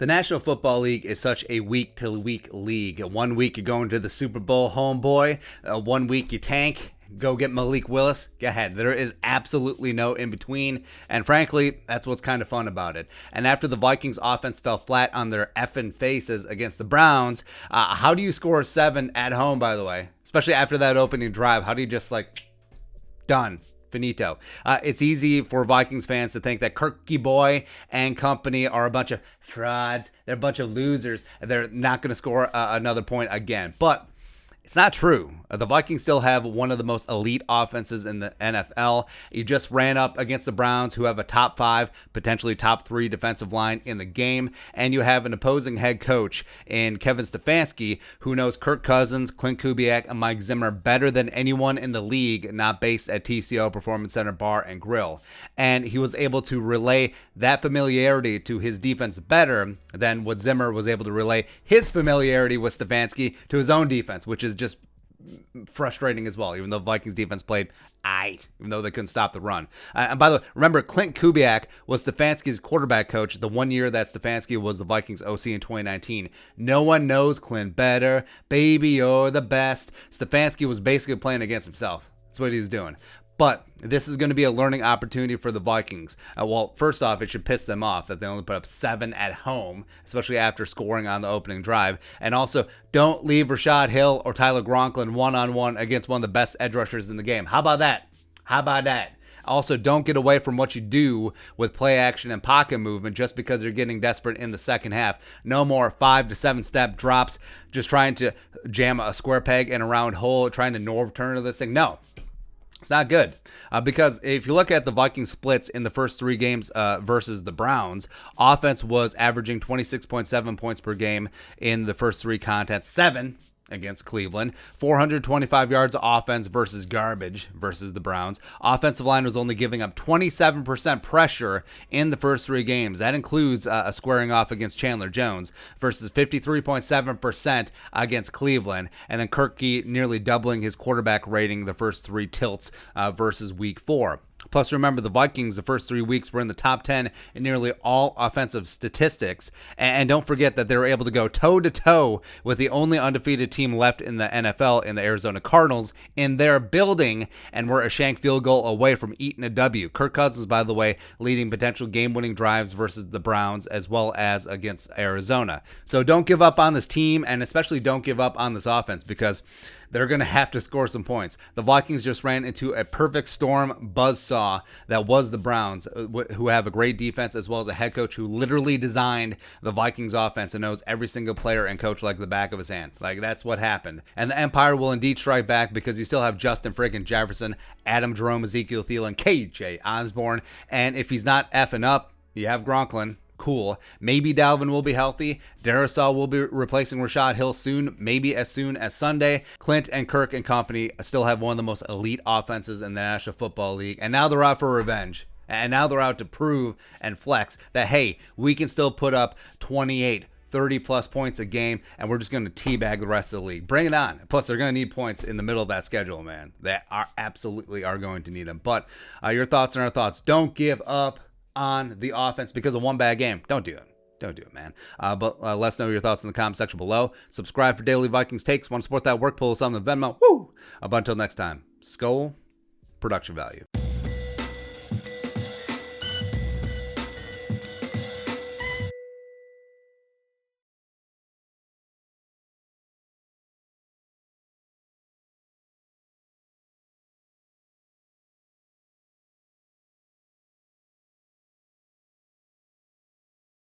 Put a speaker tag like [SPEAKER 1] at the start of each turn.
[SPEAKER 1] The National Football League is such a week-to-week league. 1 week you're going to the Super Bowl, homeboy. 1 week you tank, go get Malik Willis. Go ahead. There is absolutely no in-between. And frankly, that's what's kind of fun about it. And after the Vikings offense fell flat on their effing faces against the Browns, how do you score 7 at home, by the way? Especially after that opening drive. How do you just done? Finito. It's easy for Vikings fans to think that Kirky Boy and company are a bunch of frauds. They're a bunch of losers. They're not going to score another point again. But it's not true. The Vikings still have one of the most elite offenses in the NFL. You just ran up against the Browns, who have a top 5, potentially top 3 defensive line in the game. And you have an opposing head coach in Kevin Stefanski, who knows Kirk Cousins, Clint Kubiak, and Mike Zimmer better than anyone in the league, not based at TCO Performance Center Bar and Grill. And he was able to relay that familiarity to his defense better than what Zimmer was able to relay his familiarity with Stefanski to his own defense, which is just frustrating as well, even though Vikings defense played even though they couldn't stop the run. And by the way, remember, Clint Kubiak was Stefanski's quarterback coach the 1 year that Stefanski was the Vikings OC in 2019. No one knows Clint better. Baby, you're the best. Stefanski was basically playing against himself. That's what he was doing. But this is going to be a learning opportunity for the Vikings. Well, first off, it should piss them off that they only put up 7 at home, especially after scoring on the opening drive. And also, don't leave Rashad Hill or Tyler Gronklin one-on-one against one of the best edge rushers in the game. How about that? How about that? Also, don't get away from what you do with play action and pocket movement just because you're getting desperate in the second half. No more 5 to 7 step drops, just trying to jam a square peg in a round hole, trying to Norv Turner this thing. No. It's not good because if you look at the Vikings splits in the first 3 games versus the Browns, offense was averaging 26.7 points per game in the first 3 contests, 7 against Cleveland, 425 yards of offense versus garbage versus the Browns. Offensive line was only giving up 27% pressure in the first 3 games. That includes a squaring off against Chandler Jones versus 53.7% against Cleveland. And then Kirky nearly doubling his quarterback rating the first 3 tilts versus week 4. Plus, remember, the Vikings, the first 3 weeks, were in the top 10 in nearly all offensive statistics. And don't forget that they were able to go toe-to-toe with the only undefeated team left in the NFL, in the Arizona Cardinals, in their building, and were a shank field goal away from eating a W. Kirk Cousins, by the way, leading potential game-winning drives versus the Browns, as well as against Arizona. So don't give up on this team, and especially don't give up on this offense, because they're going to have to score some points. The Vikings just ran into a perfect storm buzzsaw that was the Browns, who have a great defense, as well as a head coach who literally designed the Vikings offense and knows every single player and coach like the back of his hand. That's what happened. And the Empire will indeed strike back because you still have Justin friggin' Jefferson, Adam Jerome, Ezekiel Thielen, KJ Osborne. And if he's not effing up, you have Gronklin. Cool. Maybe Dalvin will be healthy. Darrisaw will be replacing Rashad Hill soon, maybe as soon as Sunday. Clint and Kirk and company still have one of the most elite offenses in the National Football League, and now they're out for revenge. And now they're out to prove and flex that, hey, we can still put up 28, 30-plus points a game, and we're just going to teabag the rest of the league. Bring it on. Plus, they're going to need points in the middle of that schedule, man. They absolutely are going to need them. But your thoughts and our thoughts. Don't give up on the offense because of one bad game. Don't do it. Don't do it, man. But let us know your thoughts in the comment section below. Subscribe for daily Vikings takes. Want to support that work? Pull us on the Venmo. Woo! Until next time. Skol. Production value.